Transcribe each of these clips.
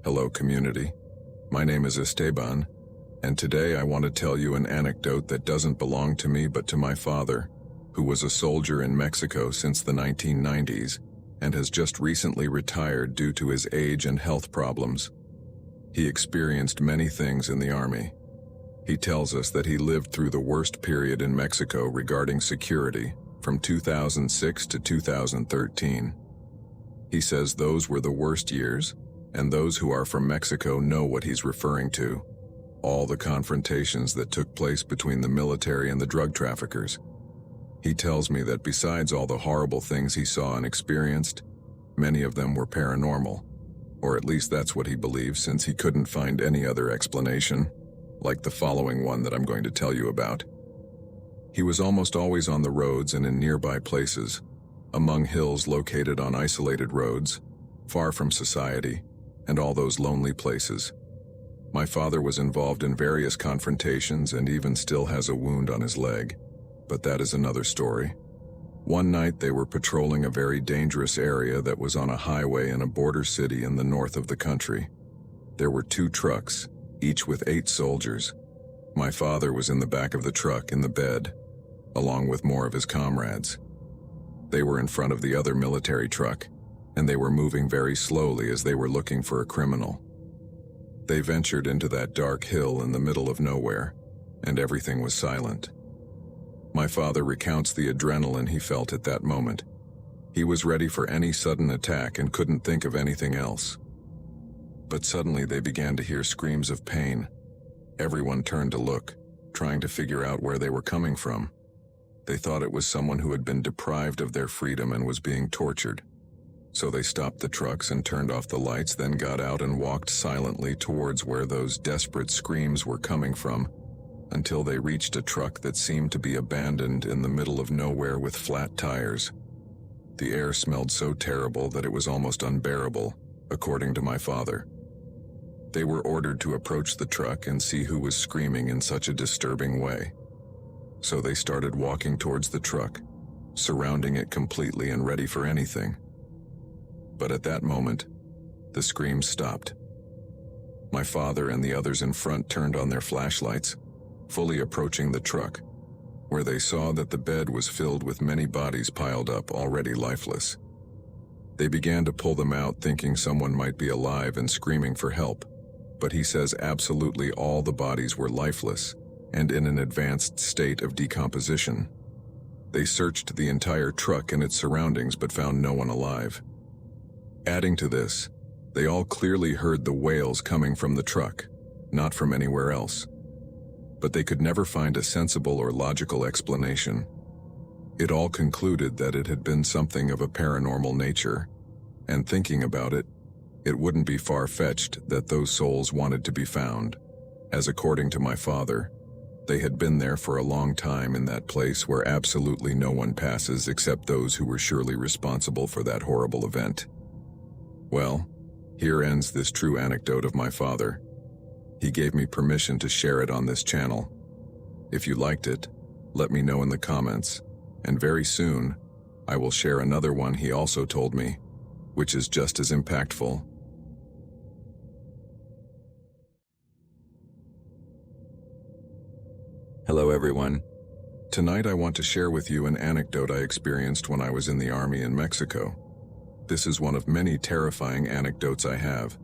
Hello community, my name is Esteban, and today I want to tell you an anecdote that doesn't belong to me but to my father, who was a soldier in Mexico since the 1990s and has just recently retired due to his age and health problems. He experienced many things in the army. He tells us that he lived through the worst period in Mexico regarding security, from 2006 to 2013. He says those were the worst years, and those who are from Mexico know what he's referring to. All the confrontations that took place between the military and the drug traffickers. He tells me that besides all the horrible things he saw and experienced, many of them were paranormal, or at least that's what he believes since he couldn't find any other explanation, like the following one that I'm going to tell you about. He was almost always on the roads and in nearby places, among hills located on isolated roads, far from society, and all those lonely places. My father was involved in various confrontations and even still has a wound on his leg, but that is another story. One night they were patrolling a very dangerous area that was on a highway in a border city in the north of the country. There were 2 trucks, each with 8 soldiers. My father was in the back of the truck in the bed, along with more of his comrades. They were in front of the other military truck, and they were moving very slowly as they were looking for a criminal. They ventured into that dark hill in the middle of nowhere, and everything was silent. My father recounts the adrenaline he felt at that moment. He was ready for any sudden attack and couldn't think of anything else. But suddenly they began to hear screams of pain. Everyone turned to look, trying to figure out where they were coming from. They thought it was someone who had been deprived of their freedom and was being tortured. So they stopped the trucks and turned off the lights, then got out and walked silently towards where those desperate screams were coming from, until they reached a truck that seemed to be abandoned in the middle of nowhere with flat tires. The air smelled so terrible that it was almost unbearable, according to my father. They were ordered to approach the truck and see who was screaming in such a disturbing way. So they started walking towards the truck, surrounding it completely and ready for anything. But at that moment, the screams stopped. My father and the others in front turned on their flashlights, fully approaching the truck, where they saw that the bed was filled with many bodies piled up, already lifeless. They began to pull them out, thinking someone might be alive and screaming for help, but he says absolutely all the bodies were lifeless and in an advanced state of decomposition. They searched the entire truck and its surroundings but found no one alive. Adding to this, they all clearly heard the wails coming from the truck, not from anywhere else. But they could never find a sensible or logical explanation. It all concluded that it had been something of a paranormal nature, and thinking about it, it wouldn't be far-fetched that those souls wanted to be found, as according to my father, they had been there for a long time in that place where absolutely no one passes except those who were surely responsible for that horrible event. Well, here ends this true anecdote of my father. He gave me permission to share it on this channel. If you liked it, let me know in the comments, and very soon, I will share another one he also told me, which is just as impactful. Hello everyone. Tonight I want to share with you an anecdote I experienced when I was in the army in Mexico. This is one of many terrifying anecdotes I have,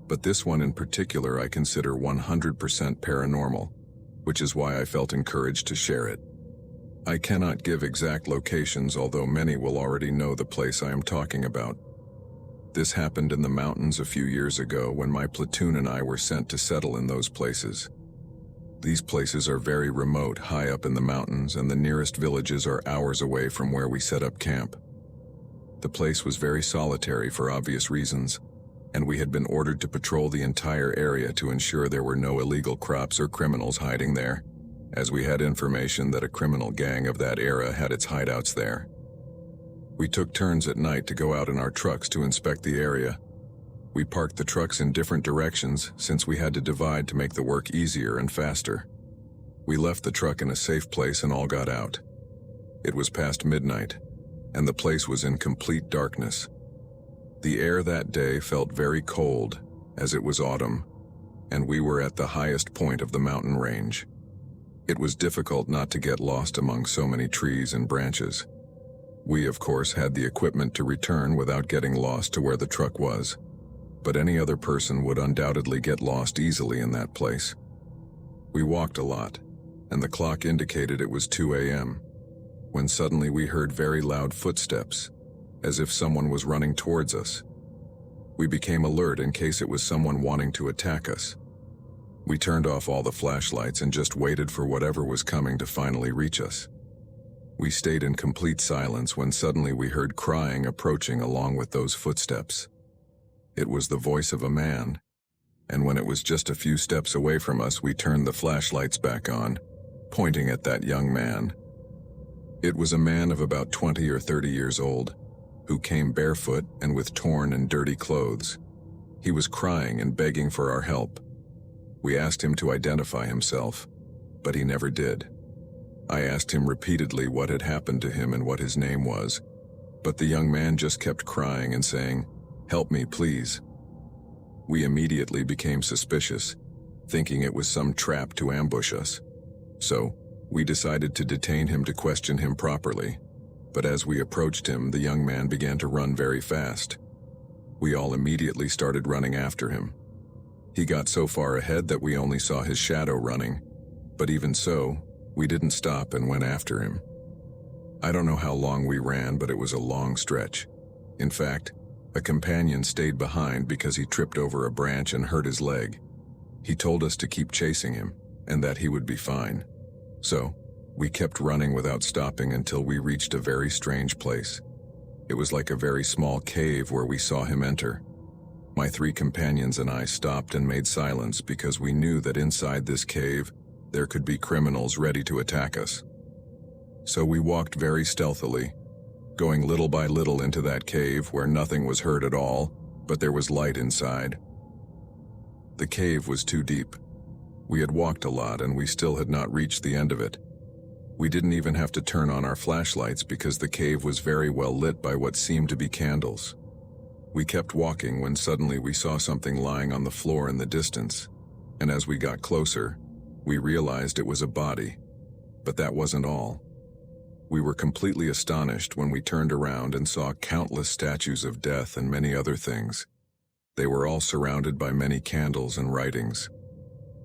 but this one in particular I consider 100% paranormal, which is why I felt encouraged to share it. I cannot give exact locations, although many will already know the place I am talking about. This happened in the mountains a few years ago when my platoon and I were sent to settle in those places. These places are very remote, high up in the mountains, and the nearest villages are hours away from where we set up camp. The place was very solitary for obvious reasons, and we had been ordered to patrol the entire area to ensure there were no illegal crops or criminals hiding there, as we had information that a criminal gang of that era had its hideouts there. We took turns at night to go out in our trucks to inspect the area. We parked the trucks in different directions since we had to divide to make the work easier and faster. We left the truck in a safe place and all got out. It was past midnight, and the place was in complete darkness. The air that day felt very cold, as it was autumn, and we were at the highest point of the mountain range. It was difficult not to get lost among so many trees and branches. We, of course, had the equipment to return without getting lost to where the truck was, but any other person would undoubtedly get lost easily in that place. We walked a lot, and the clock indicated it was 2 a.m., when suddenly we heard very loud footsteps, as if someone was running towards us. We became alert in case it was someone wanting to attack us. We turned off all the flashlights and just waited for whatever was coming to finally reach us. We stayed in complete silence when suddenly we heard crying approaching along with those footsteps. It was the voice of a man, and when it was just a few steps away from us, we turned the flashlights back on, pointing at that young man. It was a man of about 20 or 30 years old, who came barefoot and with torn and dirty clothes. He was crying and begging for our help. We asked him to identify himself, but he never did. I asked him repeatedly what had happened to him and what his name was, but the young man just kept crying and saying, "Help me, please." We immediately became suspicious, thinking it was some trap to ambush us. So, we decided to detain him to question him properly, but as we approached him, the young man began to run very fast. We all immediately started running after him. He got so far ahead that we only saw his shadow running, but even so, we didn't stop and went after him. I don't know how long we ran, but it was a long stretch. In fact, a companion stayed behind because he tripped over a branch and hurt his leg. He told us to keep chasing him, and that he would be fine. So, we kept running without stopping until we reached a very strange place. It was like a very small cave where we saw him enter. My 3 companions and I stopped and made silence because we knew that inside this cave, there could be criminals ready to attack us. So we walked very stealthily, going little by little into that cave where nothing was heard at all, but there was light inside. The cave was too deep. We had walked a lot and we still had not reached the end of it. We didn't even have to turn on our flashlights because the cave was very well lit by what seemed to be candles. We kept walking when suddenly we saw something lying on the floor in the distance, and as we got closer, we realized it was a body. But that wasn't all. We were completely astonished when we turned around and saw countless statues of death and many other things. They were all surrounded by many candles and writings.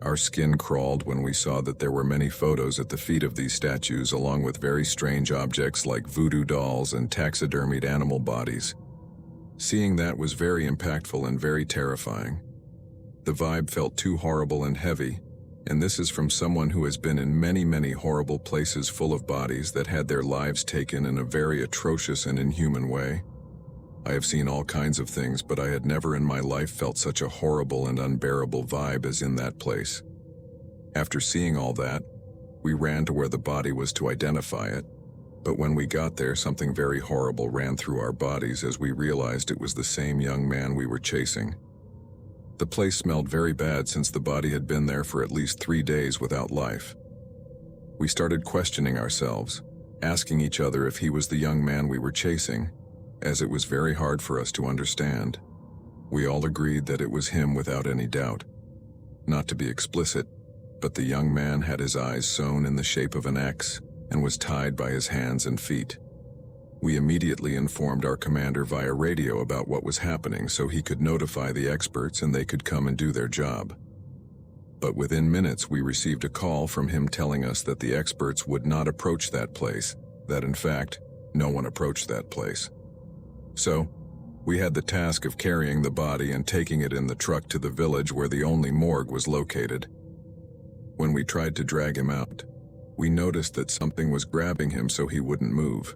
Our skin crawled when we saw that there were many photos at the feet of these statues, along with very strange objects like voodoo dolls and taxidermied animal bodies. Seeing that was very impactful and very terrifying. The vibe felt too horrible and heavy, and this is from someone who has been in many, many horrible places full of bodies that had their lives taken in a very atrocious and inhuman way. I have seen all kinds of things, but I had never in my life felt such a horrible and unbearable vibe as in that place. After seeing all that, we ran to where the body was to identify it, but when we got there, something very horrible ran through our bodies as we realized it was the same young man we were chasing. The place smelled very bad since the body had been there for at least 3 days without life. We started questioning ourselves, asking each other if he was the young man we were chasing, as it was very hard for us to understand. We all agreed that it was him without any doubt. Not to be explicit, but the young man had his eyes sewn in the shape of an X and was tied by his hands and feet. We immediately informed our commander via radio about what was happening so he could notify the experts and they could come and do their job. But within minutes we received a call from him telling us that the experts would not approach that place, that in fact, no one approached that place. So, we had the task of carrying the body and taking it in the truck to the village where the only morgue was located. When we tried to drag him out, we noticed that something was grabbing him so he wouldn't move.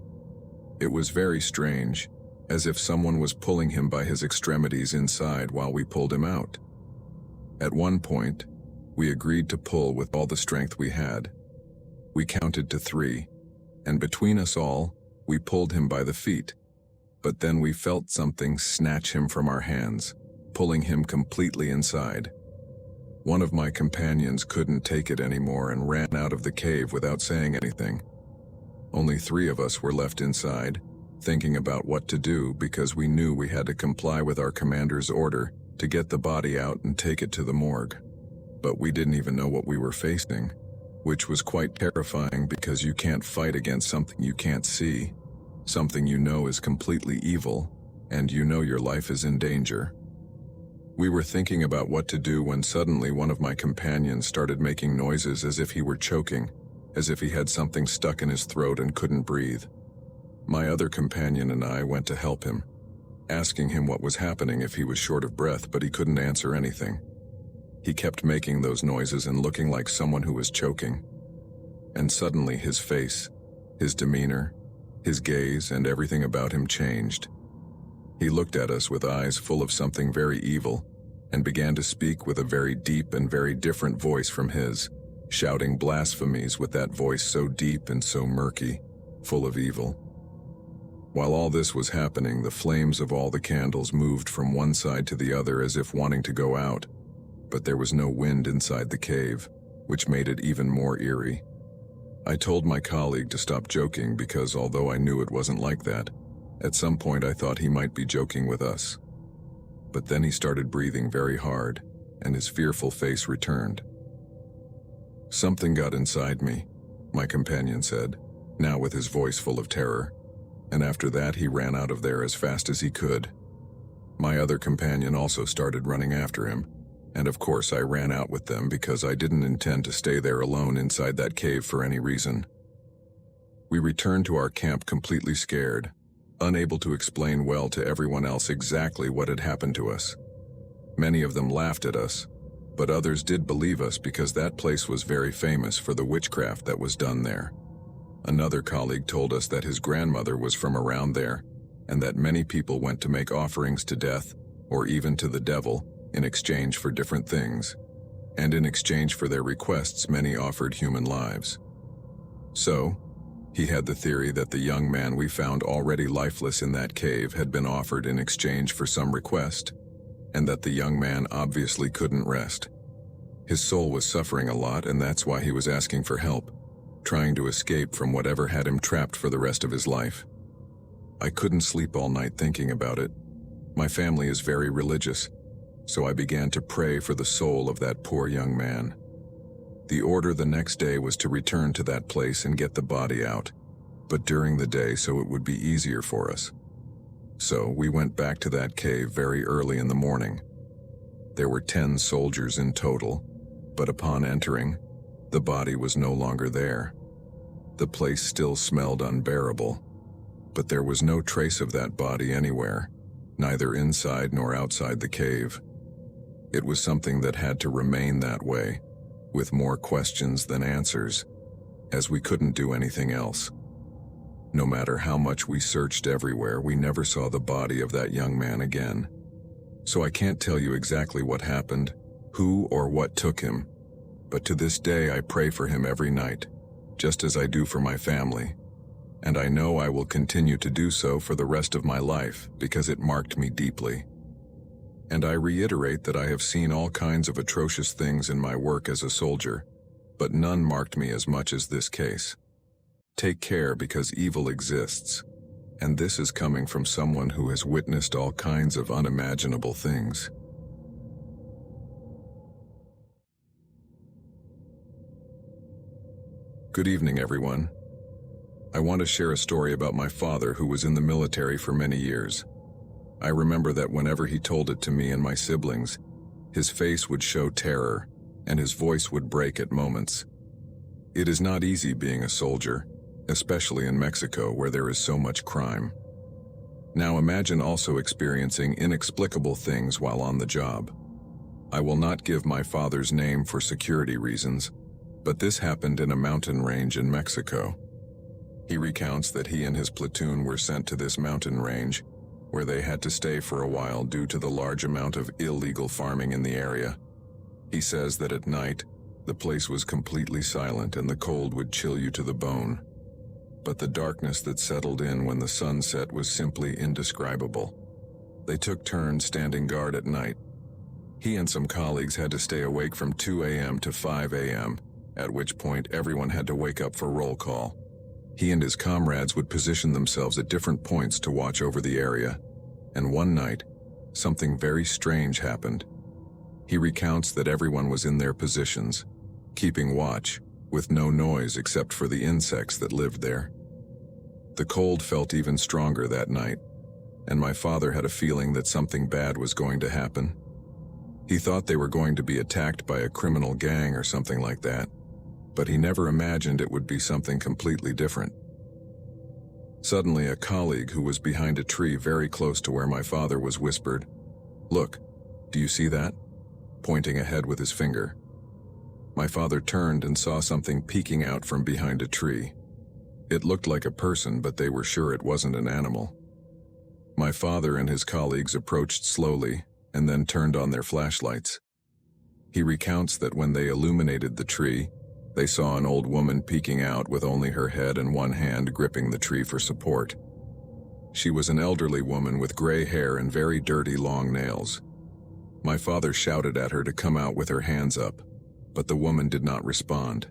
It was very strange, as if someone was pulling him by his extremities inside while we pulled him out. At one point, we agreed to pull with all the strength we had. We counted to 3, and between us all, we pulled him by the feet. But then we felt something snatch him from our hands, pulling him completely inside. One of my companions couldn't take it anymore and ran out of the cave without saying anything. Only 3 of us were left inside, thinking about what to do because we knew we had to comply with our commander's order to get the body out and take it to the morgue. But we didn't even know what we were facing, which was quite terrifying because you can't fight against something you can't see, something you know is completely evil, and you know your life is in danger. We were thinking about what to do when suddenly one of my companions started making noises as if he were choking, as if he had something stuck in his throat and couldn't breathe. My other companion and I went to help him, asking him what was happening if he was short of breath, but he couldn't answer anything. He kept making those noises and looking like someone who was choking. And suddenly his face, his demeanor, his gaze, and everything about him changed. He looked at us with eyes full of something very evil and began to speak with a very deep and very different voice from his, shouting blasphemies with that voice so deep and so murky, full of evil. While all this was happening, the flames of all the candles moved from one side to the other as if wanting to go out, but there was no wind inside the cave, which made it even more eerie. I told my colleague to stop joking because although I knew it wasn't like that, at some point I thought he might be joking with us. But then he started breathing very hard, and his fearful face returned. "Something got inside me," my companion said, now with his voice full of terror, and after that he ran out of there as fast as he could. My other companion also started running after him, and of course I ran out with them because I didn't intend to stay there alone inside that cave for any reason. We returned to our camp completely scared, unable to explain well to everyone else exactly what had happened to us. Many of them laughed at us, but others did believe us because that place was very famous for the witchcraft that was done there. Another colleague told us that his grandmother was from around there, and that many people went to make offerings to death, or even to the devil, in exchange for different things. And in exchange for their requests, many offered human lives. So, he had the theory that the young man we found already lifeless in that cave had been offered in exchange for some request, and that the young man obviously couldn't rest. His soul was suffering a lot, and that's why he was asking for help, trying to escape from whatever had him trapped for the rest of his life. I couldn't sleep all night thinking about it. My family is very religious, so I began to pray for the soul of that poor young man. The order the next day was to return to that place and get the body out, but during the day so it would be easier for us. So we went back to that cave very early in the morning. There were 10 soldiers in total, but upon entering, the body was no longer there. The place still smelled unbearable, but there was no trace of that body anywhere, neither inside nor outside the cave. It was something that had to remain that way, with more questions than answers, as we couldn't do anything else. No matter how much we searched everywhere, we never saw the body of that young man again. So I can't tell you exactly what happened, who or what took him, but to this day I pray for him every night, just as I do for my family, and I know I will continue to do so for the rest of my life because it marked me deeply. And I reiterate that I have seen all kinds of atrocious things in my work as a soldier, but none marked me as much as this case. Take care because evil exists, and this is coming from someone who has witnessed all kinds of unimaginable things. Good evening, everyone. I want to share a story about my father who was in the military for many years. I remember that whenever he told it to me and my siblings, his face would show terror, and his voice would break at moments. It is not easy being a soldier, especially in Mexico where there is so much crime. Now imagine also experiencing inexplicable things while on the job. I will not give my father's name for security reasons, but this happened in a mountain range in Mexico. He recounts that he and his platoon were sent to this mountain range, where they had to stay for a while due to the large amount of illegal farming in the area. He says that at night, the place was completely silent and the cold would chill you to the bone. But the darkness that settled in when the sun set was simply indescribable. They took turns standing guard at night. He and some colleagues had to stay awake from 2 a.m. to 5 a.m., at which point everyone had to wake up for roll call. He and his comrades would position themselves at different points to watch over the area, and one night, something very strange happened. He recounts that everyone was in their positions, keeping watch, with no noise except for the insects that lived there. The cold felt even stronger that night, and my father had a feeling that something bad was going to happen. He thought they were going to be attacked by a criminal gang or something like that, but he never imagined it would be something completely different. Suddenly, a colleague who was behind a tree very close to where my father was whispered, "Look, do you see that?" pointing ahead with his finger. My father turned and saw something peeking out from behind a tree. It looked like a person, but they were sure it wasn't an animal. My father and his colleagues approached slowly and then turned on their flashlights. He recounts that when they illuminated the tree, they saw an old woman peeking out with only her head and one hand gripping the tree for support. She was an elderly woman with gray hair and very dirty long nails. My father shouted at her to come out with her hands up, but the woman did not respond.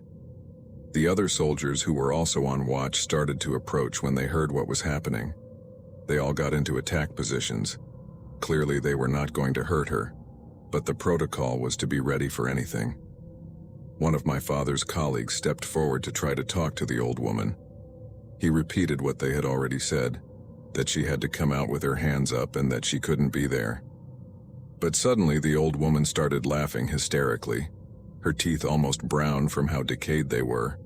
The other soldiers who were also on watch started to approach when they heard what was happening. They all got into attack positions. Clearly they were not going to hurt her, but the protocol was to be ready for anything. One of my father's colleagues stepped forward to try to talk to the old woman. He repeated what they had already said, that she had to come out with her hands up and that she couldn't be there. But suddenly the old woman started laughing hysterically, her teeth almost brown from how decayed they were.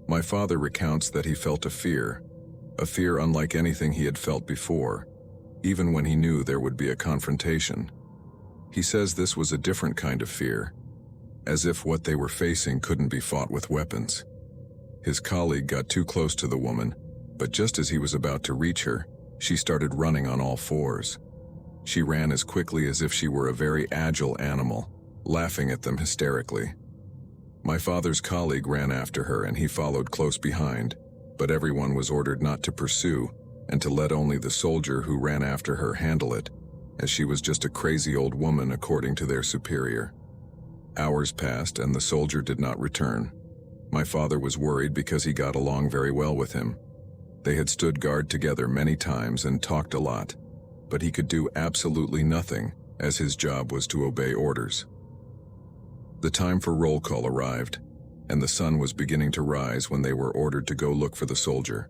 My father recounts that he felt a fear unlike anything he had felt before, even when he knew there would be a confrontation. He says this was a different kind of fear, as if what they were facing couldn't be fought with weapons. His colleague got too close to the woman, but just as he was about to reach her, she started running on all fours. She ran as quickly as if she were a very agile animal, laughing at them hysterically. My father's colleague ran after her and he followed close behind, but everyone was ordered not to pursue and to let only the soldier who ran after her handle it, as she was just a crazy old woman according to their superior. Hours passed and the soldier did not return. My father was worried because he got along very well with him. They had stood guard together many times and talked a lot, but he could do absolutely nothing, as his job was to obey orders. The time for roll call arrived, and the sun was beginning to rise when they were ordered to go look for the soldier.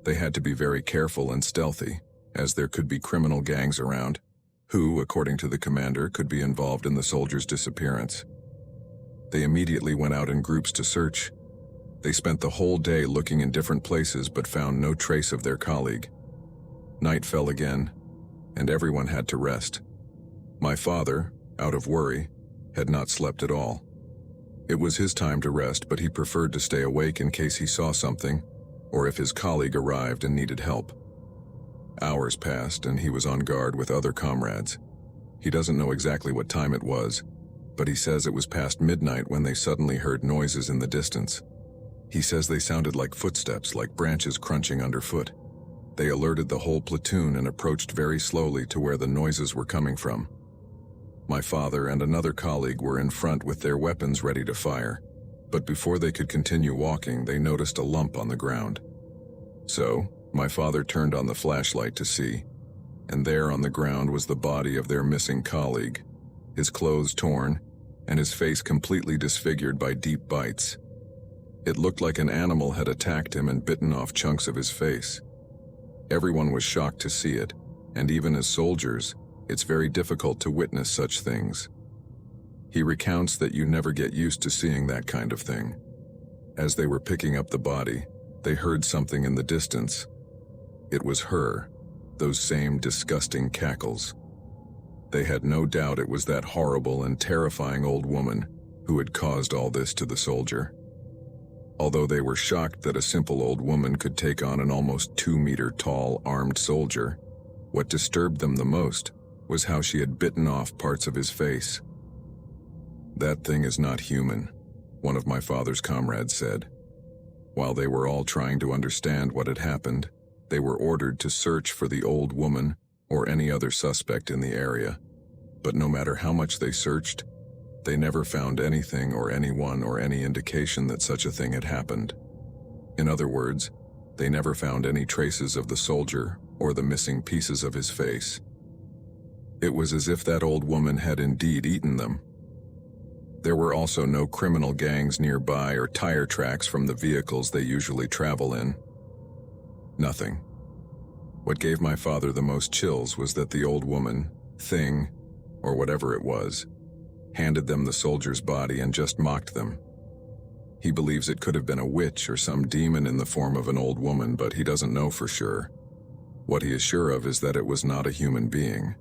They had to be very careful and stealthy, as there could be criminal gangs around, who, according to the commander, could be involved in the soldier's disappearance. They immediately went out in groups to search. They spent the whole day looking in different places but found no trace of their colleague. Night fell again, and everyone had to rest. My father, out of worry, had not slept at all. It was his time to rest, but he preferred to stay awake in case he saw something, or if his colleague arrived and needed help. Hours passed, and he was on guard with other comrades. He doesn't know exactly what time it was, but he says it was past midnight when they suddenly heard noises in the distance. He says they sounded like footsteps, like branches crunching underfoot. They alerted the whole platoon and approached very slowly to where the noises were coming from. My father and another colleague were in front with their weapons ready to fire, but before they could continue walking, they noticed a lump on the ground. So, my father turned on the flashlight to see, and there on the ground was the body of their missing colleague, his clothes torn, and his face completely disfigured by deep bites. It looked like an animal had attacked him and bitten off chunks of his face. Everyone was shocked to see it, and even as soldiers, it's very difficult to witness such things. He recounts that you never get used to seeing that kind of thing. As they were picking up the body, they heard something in the distance. It was her, those same disgusting cackles. They had no doubt it was that horrible and terrifying old woman who had caused all this to the soldier. Although they were shocked that a simple old woman could take on an almost 2-meter tall armed soldier, what disturbed them the most was how she had bitten off parts of his face. "That thing is not human," one of my father's comrades said. While they were all trying to understand what had happened, they were ordered to search for the old woman or any other suspect in the area. But no matter how much they searched, they never found anything or anyone or any indication that such a thing had happened. In other words, they never found any traces of the soldier or the missing pieces of his face. It was as if that old woman had indeed eaten them. There were also no criminal gangs nearby or tire tracks from the vehicles they usually travel in. Nothing. What gave my father the most chills was that the old woman, thing, or whatever it was, handed them the soldier's body and just mocked them. He believes it could have been a witch or some demon in the form of an old woman, but he doesn't know for sure. What he is sure of is that it was not a human being.